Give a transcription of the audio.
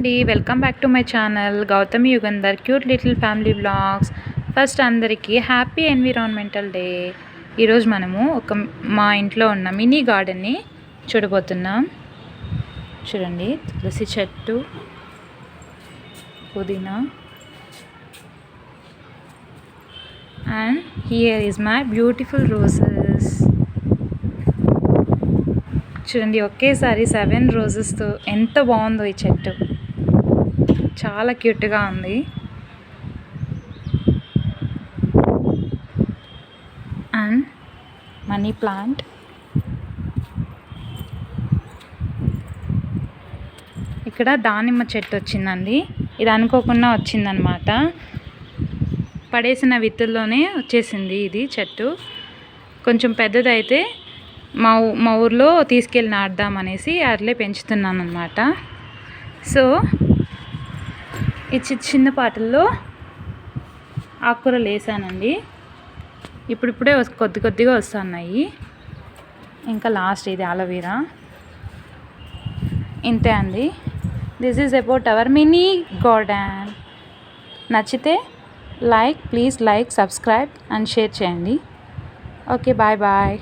అండి, welcome back to my channel Gautami Yugandhar cute little family vlogs. First అందరికీ happy environmental day. ఈరోజు మనము మా ఇంట్లో ఉన్న మినీ గార్డెన్ని చూడబోతున్నాం. చూడండి, తులసి చెట్టు, పుదీనా, and here is my beautiful roses. చూడండి, ఒకేసారి 7 రోజెస్తో ఎంత బాగుందో ఈ చెట్టు. చాలా క్యూట్గా ఉంది. అండ్ మనీ ప్లాంట్, ఇక్కడ దానిమ్మ చెట్టు వచ్చిందండి. ఇది అనుకోకుండా వచ్చిందనమాట, పడేసిన విత్తుల్లోనే వచ్చేసింది ఇది చెట్టు. కొంచెం పెద్దదైతే మా ఊర్లో తీసుకెళ్ళి నాటుదామనేసి అట్లే పెంచుతున్నాను అనమాట. సో ఈ చిన్న పాటల్లో ఆకుకూరలు వేసానండి. ఇప్పుడిప్పుడే కొద్దిగా వస్తున్నాయి. ఇంకా లాస్ట్ ఇది అలోవెరా. ఇంతే అండి. This is about our mini garden. నచ్చితే please like, subscribe and share చేయండి. Okay, bye.